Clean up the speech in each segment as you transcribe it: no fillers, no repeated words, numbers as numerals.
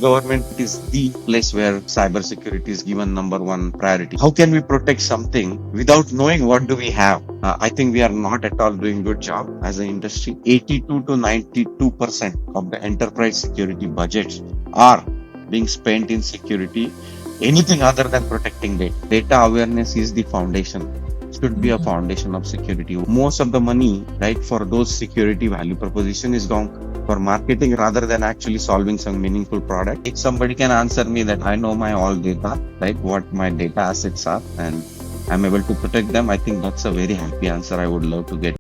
Government is the place where cybersecurity is given number one priority. How can we protect something without knowing what do we have? I think we are not at all doing good job as an industry. 82 to 92% of the enterprise security budgets are being spent in security. Anything other than protecting data. Data awareness is the foundation. Should be a Mhm. foundation of security. Most of the money, right, for those security value proposition is gone for marketing rather than actually solving some meaningful product. If somebody can answer me that I know my all data, right, what my data assets are, and I'm able to protect them, I think that's a very happy answer I would love to get.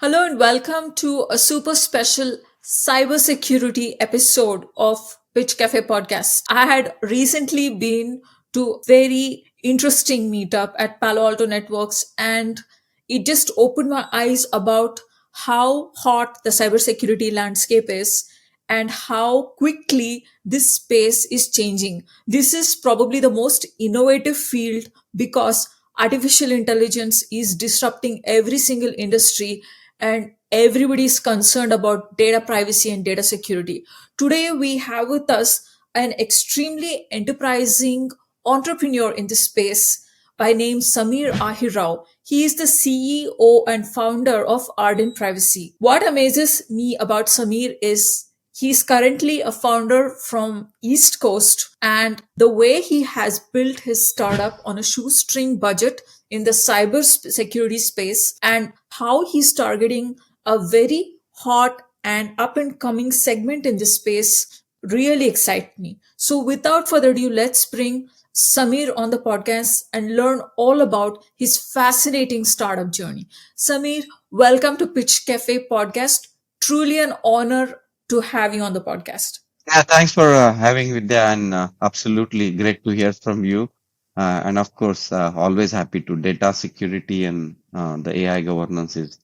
Hello and welcome to a super special cybersecurity episode of Pitch Cafe podcast. I had recently been to very interesting meetup at Palo Alto Networks, and it just opened my eyes about how hot the cybersecurity landscape is and how quickly this space is changing. This is probably the most innovative field because artificial intelligence is disrupting every single industry, and everybody is concerned about data privacy and data security. Today, we have with us an extremely enterprising entrepreneur in this space by name Sameer Ahirrao. He is the CEO and founder of Ardent Privacy. What amazes me about Sameer is he's currently a founder from East Coast, and the way he has built his startup on a shoestring budget in the cyber security space and how he's targeting a very hot and up and coming segment in this space really excite me. So without further ado, let's bring Sameer on the podcast and learn all about his fascinating startup journey. Sameer, welcome to Pitch Cafe podcast. Truly an honor to have you on the podcast. Yeah, thanks for having Vidya, and absolutely great to hear from you. And of course, always happy to data security and the AI governance is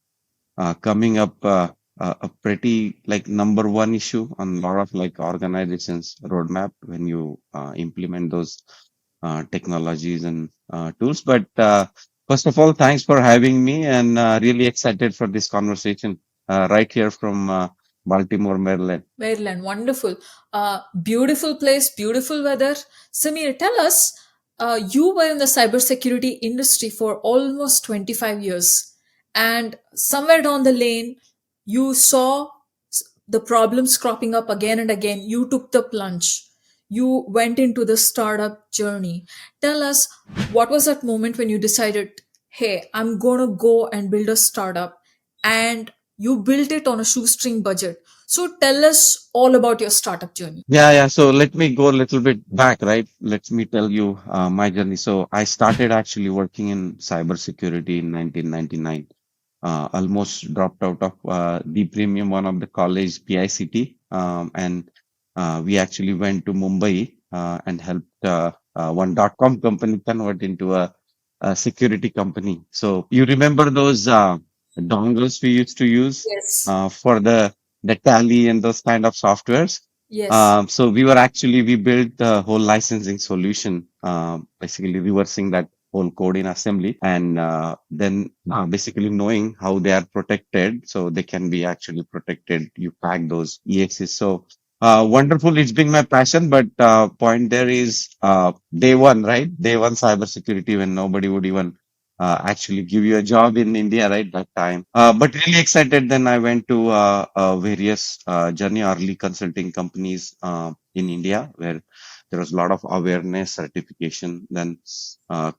coming up a pretty like number one issue on a lot of like organizations roadmap when you implement those technologies and tools. But first of all, thanks for having me, and really excited for this conversation right here from Baltimore, Maryland. Maryland, wonderful. Beautiful place, beautiful weather. Samir, tell us, you were in the cybersecurity industry for almost 25 years. And somewhere down the lane, you saw the problems cropping up again and again. You took the plunge. You went into the startup journey. Tell us, what was that moment when you decided, hey, I'm going to go and build a startup? And you built it on a shoestring budget. So tell us all about your startup journey. Yeah. So let me go a little bit back, right? Let me tell you my journey. So I started actually working in cybersecurity in 1999. Almost dropped out of the premium one of the college PICT, and we actually went to Mumbai and helped one .com company convert into a security company. So you remember those dongles we used to use Yes. for the tally and those kind of softwares. Yes. So we built the whole licensing solution, basically reversing that whole code in assembly, and then basically knowing how they are protected so they can be actually protected. You pack those EXs. So wonderful. It's been my passion, but point there is day one, right? Day one cybersecurity when nobody would even actually give you a job in India, right? That time. But really excited. Then I went to various journey early consulting companies in India where there was a lot of awareness certification, then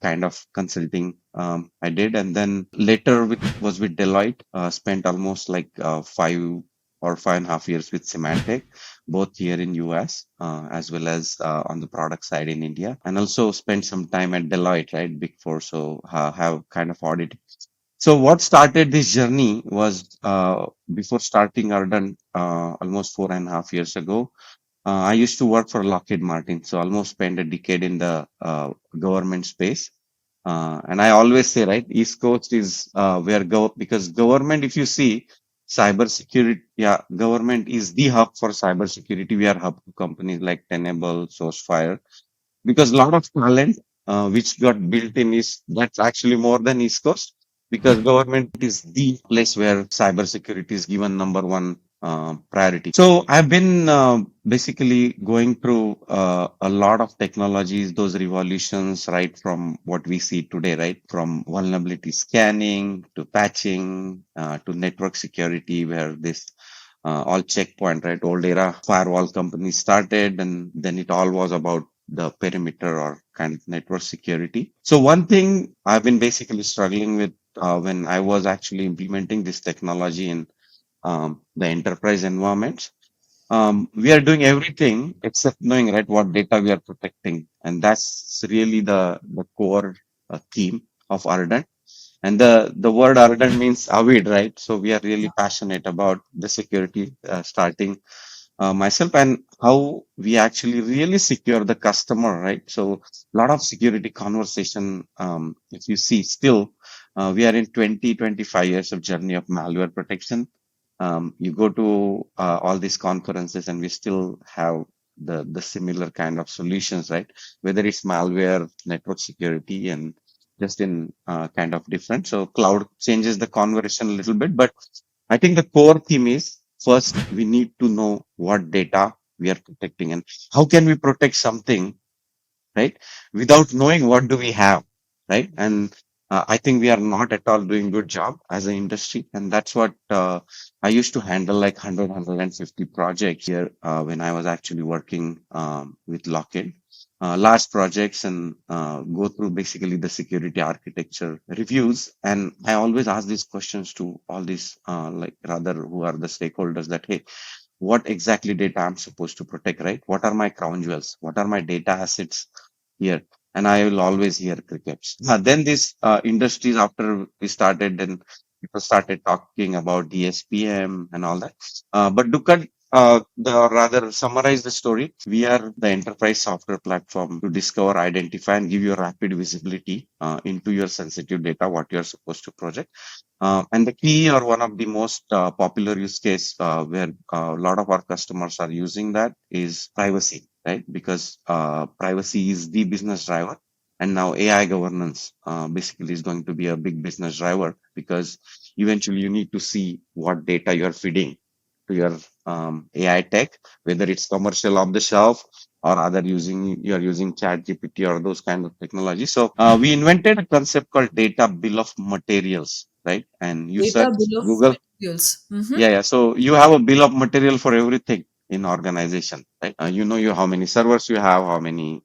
kind of consulting I did. And then later was with Deloitte, spent almost like 5 or 5.5 years with Symantec, both here in US as well as on the product side in India, and also spent some time at Deloitte, right, Big Four. So have kind of audit. So what started this journey was before starting Ardent almost 4.5 years ago. I used to work for Lockheed Martin, so almost spent a decade in the government space. And I always say, right, East Coast is where because government, if you see, cybersecurity, yeah, government is the hub for cybersecurity. We are hub to companies like Tenable, Sourcefire, because a lot of talent. which got built in East, that's actually more than East Coast, because government is the place where cybersecurity is given number one priority. So I've been basically going through a lot of technologies, those revolutions, right from what we see today, right from vulnerability scanning to patching to network security, where this all checkpoint, right? Old era firewall companies started, and then it all was about the perimeter or kind of network security. So one thing I've been basically struggling with when I was actually implementing this technology in the enterprise environments, we are doing everything except knowing, right, what data we are protecting, and that's really the core theme of Ardent. And the word Ardent means avid, right? So we are really passionate about the security, starting myself, and how we actually really secure the customer, right? So a lot of security conversation, if you see still, we are in 25 years of journey of malware protection. You go to all these conferences and we still have the similar kind of solutions, right? Whether it's malware, network security, and just in kind of different. So cloud changes the conversation a little bit, but I think the core theme is first we need to know what data we are protecting and how can we protect something, right? Without knowing what do we have, right? And I think we are not at all doing good job as an industry, and that's what I used to handle like 150 projects here when I was actually working with Lockheed. Large projects and go through basically the security architecture reviews. And I always ask these questions to all these, like rather who are the stakeholders, that, hey, what exactly data I'm supposed to protect, right? What are my crown jewels? What are my data assets here? And I will always hear crickets. Then these industries, after we started, then people started talking about DSPM and all that. But look at the rather summarize the story. We are the enterprise software platform to discover, identify, and give you rapid visibility into your sensitive data, what you are supposed to project. And the key or one of the most popular use case where a lot of our customers are using that is privacy, right? Because privacy is the business driver. And now AI governance basically is going to be a big business driver, because eventually you need to see what data you're feeding to your AI tech, whether it's commercial off the shelf or other you're using chat GPT or those kind of technology. So we invented a concept called data bill of materials, right? And you Data search bill of Google. materials. Yeah. So you have a bill of material for everything in organization, right? You know how many servers you have, how many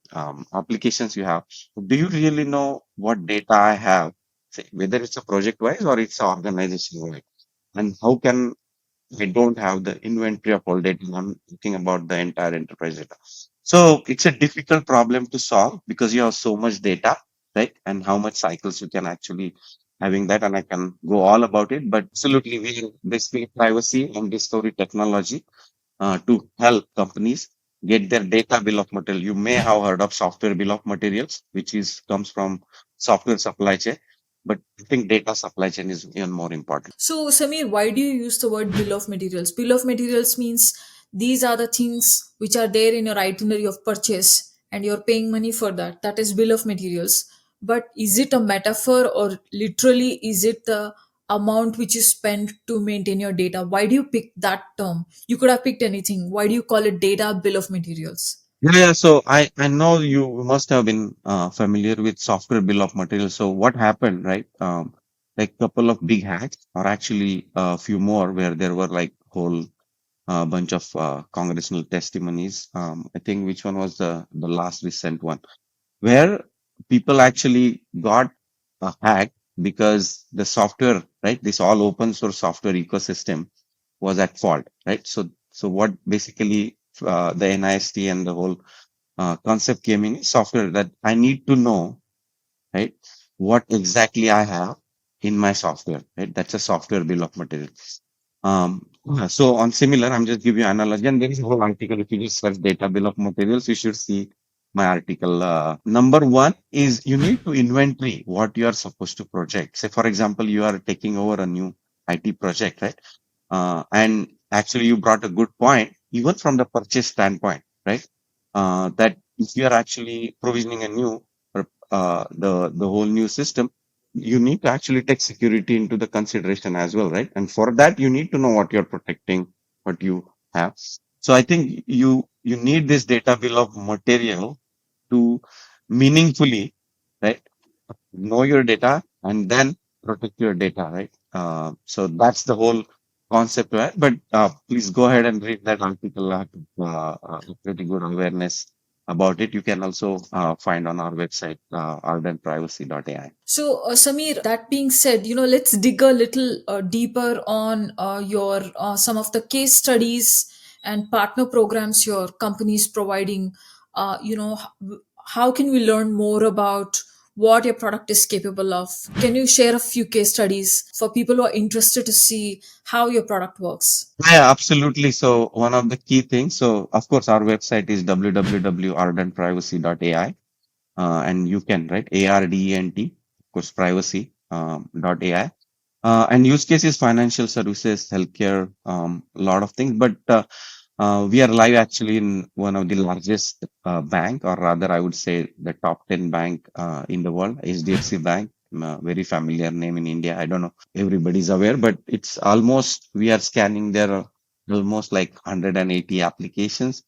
applications you have. Do you really know what data I have? Say, whether it's a project wise or it's organization wise, and how can I don't have the inventory of all data? I'm thinking about the entire enterprise data. So it's a difficult problem to solve because you have so much data, right? And how much cycles you can actually having that. And I can go all about it, but absolutely we basically privacy and discovery technology to help companies get their data bill of material. You may have heard of software bill of materials, which is comes from software supply chain, but I think data supply chain is even more important. So, Samir, why do you use the word bill of materials? Bill of materials means these are the things which are there in your itinerary of purchase and you're paying money for that. That is bill of materials. But is it a metaphor or literally is it the amount which you spend to maintain your data? Why do you pick that term? You could have picked anything. Why do you call it data bill of materials? Yeah, so I know you must have been familiar with software bill of materials. So what happened, right? Like couple of big hacks, or actually a few more, where there were like whole bunch of congressional testimonies. I think which one was the last recent one, where people actually got hacked because the software, right? This all open source software ecosystem was at fault, right? So what basically the NIST and the whole concept came in is software, that I need to know, right, what exactly I have in my software, right? That's a software bill of materials. So on similar, I'm just give you an analogy, and there is a whole article. If you just search data bill of materials, you should see my article. Number one is you need to inventory what you are supposed to project. Say, for example, you are taking over a new IT project, right? And actually, you brought a good point, even from the purchase standpoint, right? That if you are actually provisioning a new the whole new system, you need to actually take security into the consideration as well, right? And for that, you need to know what you're protecting, what you have. So I think you need this data bill of material to meaningfully, right, know your data and then protect your data, right? So that's the whole concept, right? But please go ahead and read that article. Pretty good awareness about it. You can also find on our website, ardentprivacy.ai. So, Sameer, that being said, let's dig a little deeper on your some of the case studies and partner programs your company is providing. How can we learn more about what your product is capable of? Can you share a few case studies for people who are interested to see how your product works? Yeah, absolutely. So one of the key things, so of course, our website is www.ardentprivacy.ai. And you can write ARDENT, of course, privacy dot AI. And use cases, financial services, healthcare, a lot of things. But we are live actually in one of the largest bank, or rather, I would say the top 10 bank in the world, HDFC Bank. Very familiar name in India. I don't know everybody's aware, but it's almost we are scanning there almost like 180 applications,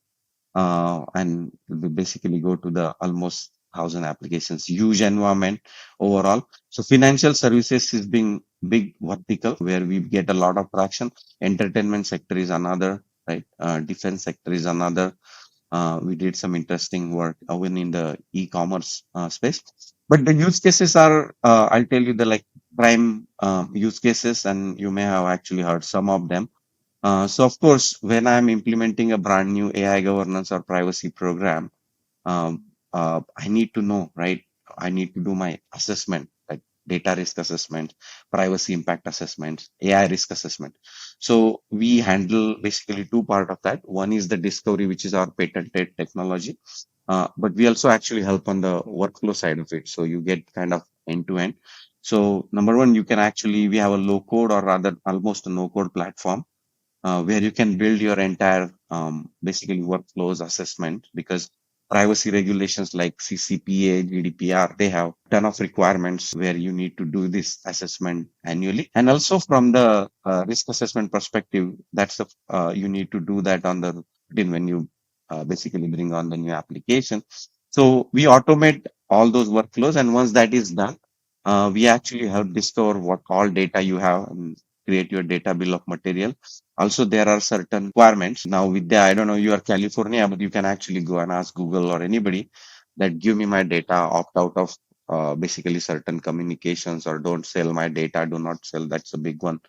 and we basically go to the almost 1,000 applications, huge environment overall. So financial services is being big vertical where we get a lot of traction. Entertainment sector is another, right? Defense sector is another. We did some interesting work even in the e-commerce space. But the use cases are, I'll tell you the like prime use cases, and you may have actually heard some of them. So of course, when I'm implementing a brand new AI governance or privacy program, I need to know, right? I need to do my assessment, like data risk assessment, privacy impact assessment, AI risk assessment. So we handle basically two part of that. One is the discovery, which is our patented technology. But we also actually help on the workflow side of it. So you get kind of end to end. So number one, you can actually, we have a low code or rather almost a no code platform where you can build your entire basically workflows assessment, because privacy regulations like CCPA, GDPR, they have ton of requirements where you need to do this assessment annually. And also from the risk assessment perspective, that's the you need to do that on the when you basically bring on the new application. So we automate all those workflows, and once that is done, we actually help discover what all data you have and create your data bill of material. Also, there are certain requirements. Now, with the, I don't know, you are California, but you can actually go and ask Google or anybody that give me my data, opt out of basically certain communications, or don't sell my data, do not sell. That's a big one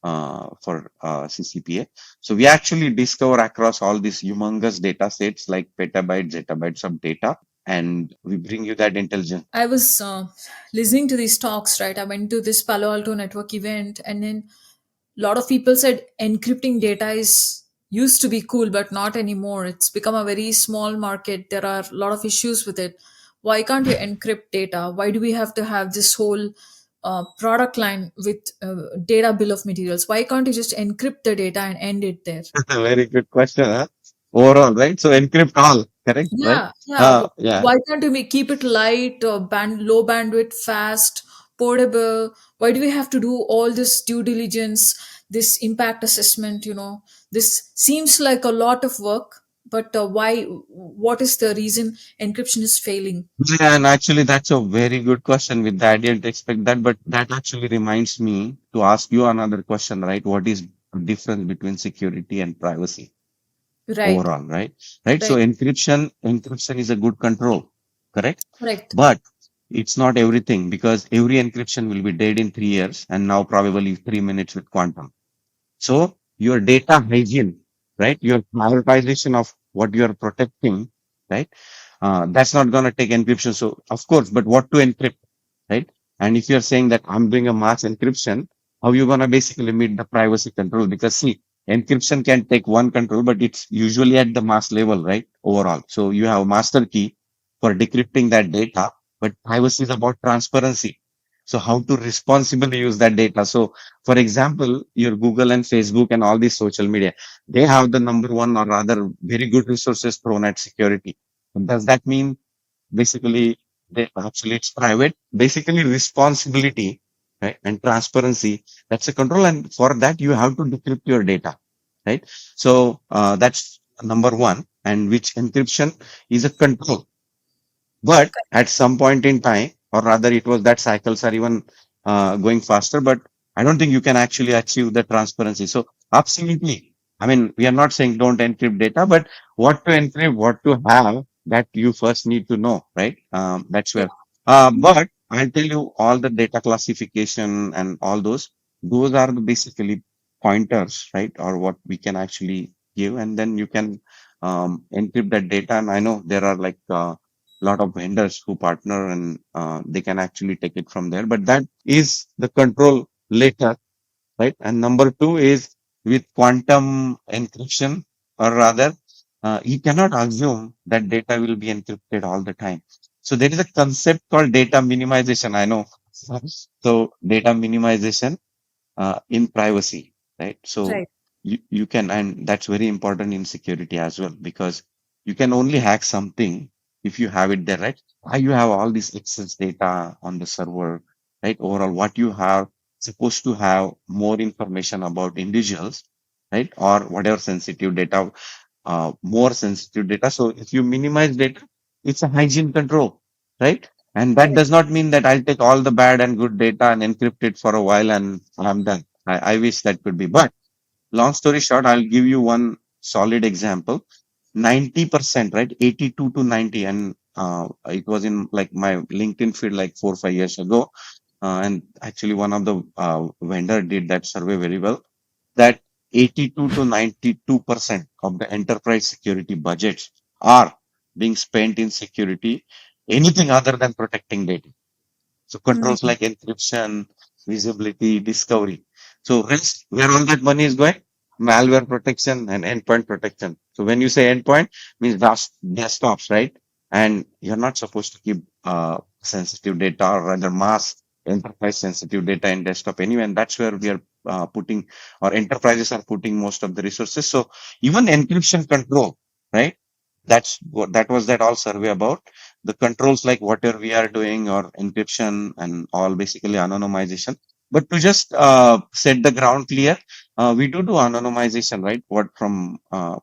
for CCPA. So we actually discover across all these humongous data sets like petabytes, zettabytes of data, and we bring you that intelligence. I was listening to these talks, right? I went to this Palo Alto network event, and then a lot of people said encrypting data is used to be cool, but not anymore. It's become a very small market. There are a lot of issues with it. Why can't you encrypt data? Why do we have to have this whole product line with data bill of materials? Why can't you just encrypt the data and end it there? Very good question. Huh? Overall, right? So encrypt all, correct? Right? Yeah, yeah. Yeah. Why can't we keep it light, low bandwidth, fast, portable? Why do we have to do all this due diligence, this impact assessment? This seems like a lot of work, but why? What is the reason encryption is failing? Yeah, and actually, that's a very good question. With that, I didn't expect that, but that actually reminds me to ask you another question, right? What is the difference between security and privacy Right, overall, right? Right. So right, encryption is a good control, correct? correct. But it's not everything, because every encryption will be dead in 3 years, and now probably 3 minutes with quantum. So your data hygiene, right? Your prioritization of what you are protecting, right? That's not going to take encryption. So of course, but what to encrypt, right? And if you're saying that I'm doing a mass encryption, how you going to basically meet the privacy control? Because see, encryption can take one control, but it's usually at the mass level, right? Overall. So you have a master key for decrypting that data, but privacy is about transparency. So how to responsibly use that data. So for example, your Google and Facebook and all these social media, they have the number one or rather very good resources thrown at security. Does that mean basically Actually it's private. Basically responsibility, right? And transparency. That's a control. And for that, you have to decrypt your data, right? So, that's number one. And which encryption is a control. But at some point in time, or rather, it was that cycles are even going faster. But I don't think you can actually achieve the transparency. So, absolutely. I mean, we are not saying don't encrypt data, but what to encrypt, what to have, that you first need to know, right? That's Yeah. where. But I'll tell you all the data classification and all those. Those are the basically pointers, right? Or what we can actually give, and then you can encrypt that data. And I know there are like lot of vendors who partner and they can actually take it from there. But that is the control later, right? And number two is with quantum encryption, or rather, you cannot assume that data will be encrypted all the time. So there is a concept called data minimization. I know. So data minimization in privacy, right? So Right. you can, and that's very important in security as well, because you can only hack something if you have it there, right? Why you have all this excess data on the server, right? Overall, what you have supposed to have more information about individuals, right? Or whatever sensitive data, more sensitive data. So if you minimize data, it's a hygiene control, right? And that does not mean that I'll take all the bad and good data and encrypt it for a while and I'm done. I wish that could be. But long story short, I'll give you one solid example. 90%, right? 82 to 90. And it was in like my LinkedIn feed like 4 or 5 years ago. And actually, one of the vendor did that survey very well, that 82 to 92% of the enterprise security budgets are being spent in security, anything other than protecting data. So controls Mhm. like encryption, visibility, discovery. So rest, where all that money is going? Malware protection and endpoint protection. So when you say endpoint, means desktops, right? And you're not supposed to keep sensitive data, or rather mass enterprise sensitive data in desktop anyway. And that's where we are putting, or enterprises are putting most of the resources. So even encryption control, right? That's what that was, that all survey about the controls, like whatever we are doing, or encryption and all, basically anonymization. But to just set the ground clear, we do anonymization, right? What from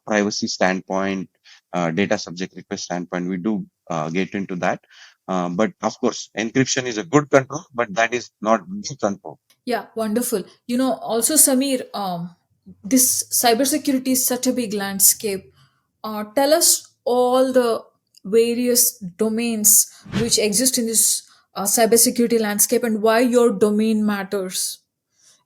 privacy standpoint, data subject request standpoint, we do get into that. But of course, encryption is a good control, but that is not the control. Yeah, wonderful. Also, Sameer, this cybersecurity is such a big landscape. Tell us all the various domains which exist in this cybersecurity landscape and why your domain matters.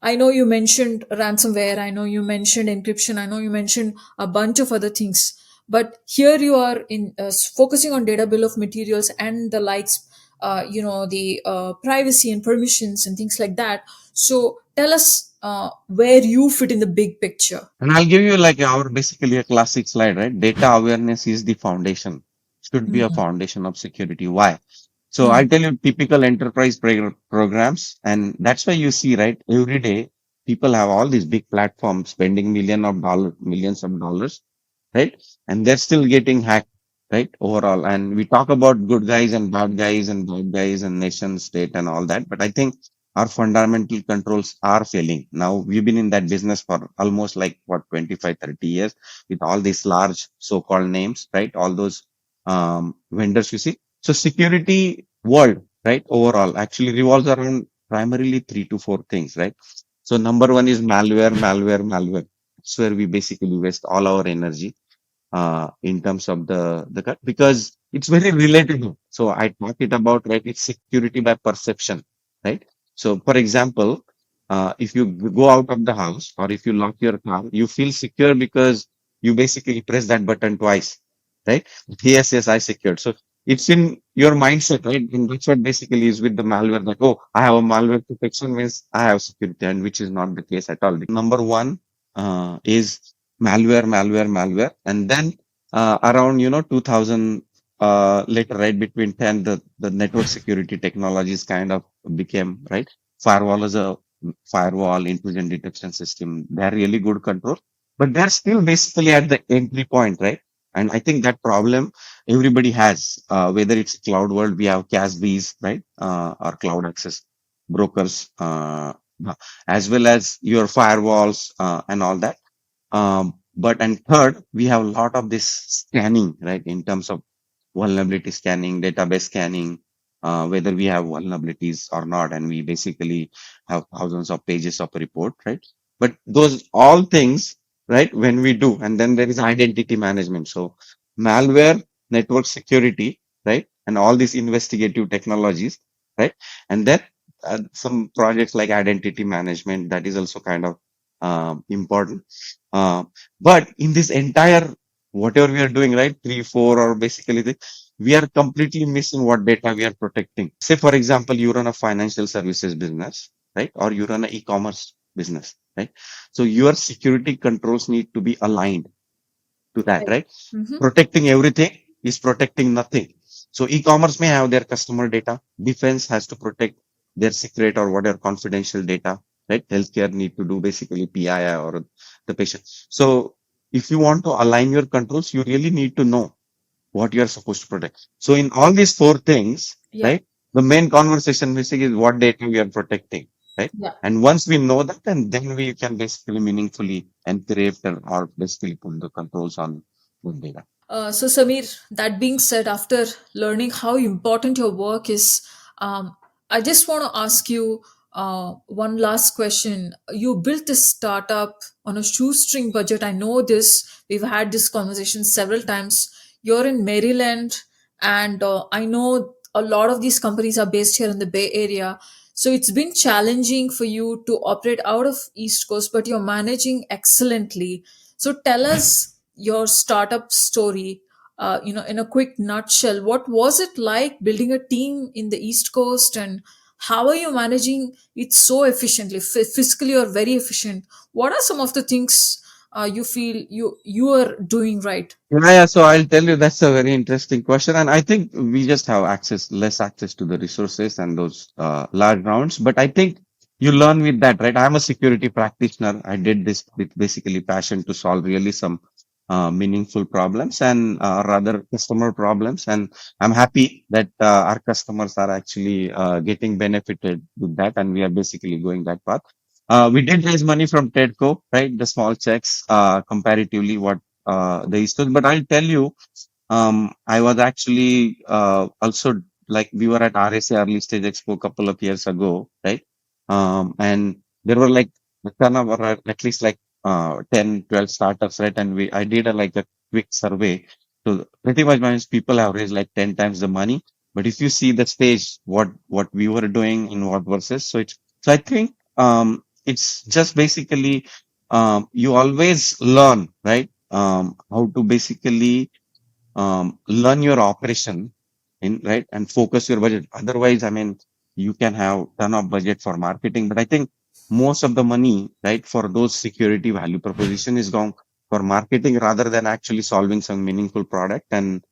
I know you mentioned ransomware. I know you mentioned encryption. I know you mentioned a bunch of other things. But here you are in focusing on data bill of materials and the likes, the privacy and permissions and things like that. So tell us where you fit in the big picture. And I'll give you like our basically a classic slide, right? Data awareness is the foundation, should be a Mm, foundation of security. Why? So I'll mm, tell you typical enterprise programs, and that's why you see, right, every day people have all these big platforms spending millions of dollars, right? And they're still getting hacked, right? Overall. And we talk about good guys and bad guys and nation state and all that. But I think our fundamental controls are failing. Now we've been in that business for almost like what, 25, 30 years with all these large so-called names, right? All those vendors you see. So security world, right? Overall actually revolves around primarily three to four things, right? So number one is malware. That's where we basically waste all our energy in terms of the cut, because it's very relatable. So I talk it about, right, it's security by perception, right? So for example, if you go out of the house, or if you lock your car, you feel secure because you basically press that button twice, right? Yes, I secured. So it's in your mindset, right? And that's what basically is with the malware, that, oh, I have a malware protection means I have security, and which is not the case at all. Number one is malware. And then around, 2000 later, right, between 10, the network security technologies kind of became, right? Firewall is a firewall, intrusion detection system. They're really good control, but they're still basically at the entry point, right? And I think that problem everybody has, whether it's cloud world, we have CASBs, right? Or cloud access brokers, as well as your firewalls, and all that. But and third, we have a lot of this scanning, right? In terms of vulnerability scanning, database scanning, whether we have vulnerabilities or not, and we basically have thousands of pages of report, right? But those all things, right? When we do, and then there is identity management. So malware, network security, right? And all these investigative technologies, right? And then some projects like identity management, that is also kind of important. Uh, but in this entire whatever we are doing, right, three, four, or basically we are completely missing what data we are protecting. Say, for example, you run a financial services business, right, or you run an e-commerce business, right? So your security controls need to be aligned to that, Right. right? Mm-hmm. Protecting everything is protecting nothing. So e-commerce may have their customer data. Defense has to protect their secret or whatever confidential data, right? Healthcare need to do basically PII or the patient. So if you want to align your controls, you really need to know what you are supposed to protect. So in all these four things, Yeah. right, the main conversation basically is what data we are protecting, right? Yeah. And once we know that, and then we can basically meaningfully encrypt or basically put the controls on the data. So, Samir, that being said, after learning how important your work is, I just want to ask you one last question. You built this startup on a shoestring budget. I know this. We've had this conversation several times. You're in Maryland, and I know a lot of these companies are based here in the Bay Area. So it's been challenging for you to operate out of East Coast, but you're managing excellently. So tell us your startup story, in a quick nutshell. What was it like building a team in the East Coast, and how are you managing it so efficiently? Fiscally, you're very efficient. What are some of the things you feel you are doing right? Yeah, so I'll tell you that's a very interesting question, and I think we just have less access to the resources and those large rounds. But I think you learn with that, right? I'm a security practitioner. I did this with basically passion to solve really some meaningful problems and rather customer problems, and I'm happy that our customers are actually getting benefited with that, and we are basically going that path. We did raise money from TEDCO, right? The small checks, comparatively what the Eastern. But I'll tell you, I was actually also like we were at RSA Early Stage Expo a couple of years ago, right? And there were like a ton of at least like 10, 12 startups, right? And I did like a quick survey. So pretty much means people have raised like 10 times the money. But if you see the stage, what we were doing in what versus, so I think it's just basically you always learn, right? How to basically learn your operation in right and focus your budget. Otherwise, I mean, you can have ton of budget for marketing, but I think most of the money, right, for those security value proposition is gone for marketing rather than actually solving some meaningful product and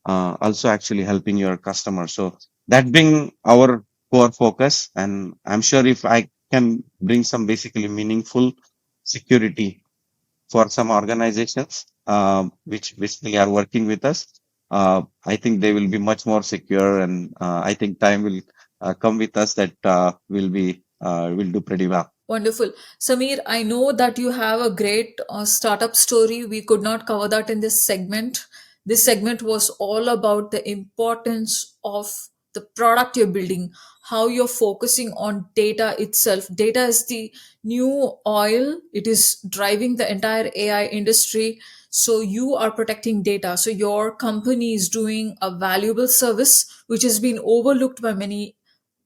also actually helping your customers. So that being our core focus, and I'm sure if I can bring some basically meaningful security for some organizations which basically are working with us. I think they will be much more secure, and I think time will come with us that will do pretty well. Wonderful. Samir, I know that you have a great startup story. We could not cover that in this segment. This segment was all about the importance of the product you're building, how you're focusing on data itself. Data is the new oil, it is driving the entire AI industry. So you are protecting data. So your company is doing a valuable service which has been overlooked by many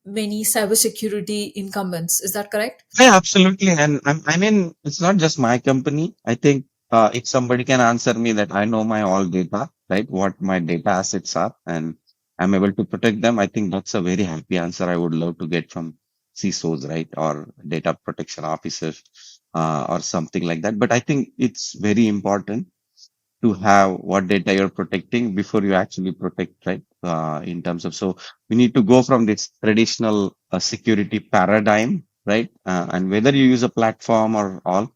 cybersecurity incumbents. Is that correct? Yeah, absolutely. And I mean, it's not just my company. I think if somebody can answer me that I know my all data, right, what my data assets are, and I'm able to protect them, I think that's a very happy answer I would love to get from CISOs, right, or data protection officers, or something like that. But I think it's very important to have what data you're protecting before you actually protect, right? In terms of, so we need to go from this traditional security paradigm, right? And whether you use a platform or all,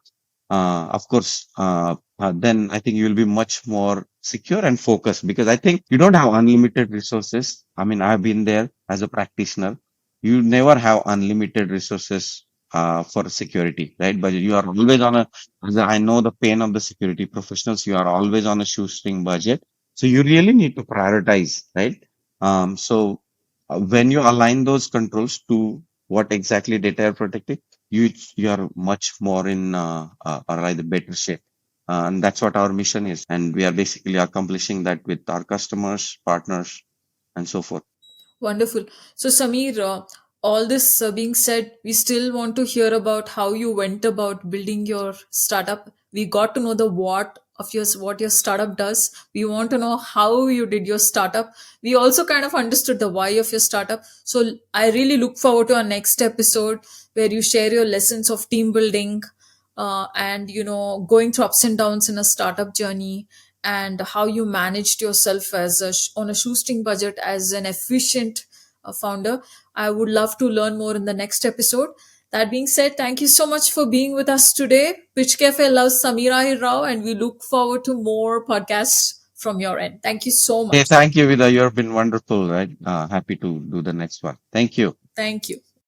of course, then I think you will be much more secure and focus, because I think you don't have unlimited resources. I mean, I've been there as a practitioner. You never have unlimited resources for security, right? But you are always on a, as I know the pain of the security professionals, you are always on a shoestring budget. So you really need to prioritize, right? So when you align those controls to what exactly data are protected, you are much more in or rather better shape. And that's what our mission is. And we are basically accomplishing that with our customers, partners, and so forth. Wonderful. So, Sameer, all this being said, we still want to hear about how you went about building your startup. We got to know the what your startup does. We want to know how you did your startup. We also kind of understood the why of your startup. So, I really look forward to our next episode where you share your lessons of team building, and going through ups and downs in a startup journey, and how you managed yourself on a shoestring budget as an efficient founder. I would love to learn more in the next episode. That being said, thank you so much for being with us today. Pitch Cafe loves Sameer Ahirrao, and we look forward to more podcasts from your end. Thank you so Hey, much. thank you, Vida. You've been wonderful, right? Happy to do the next one. Thank you. Thank you.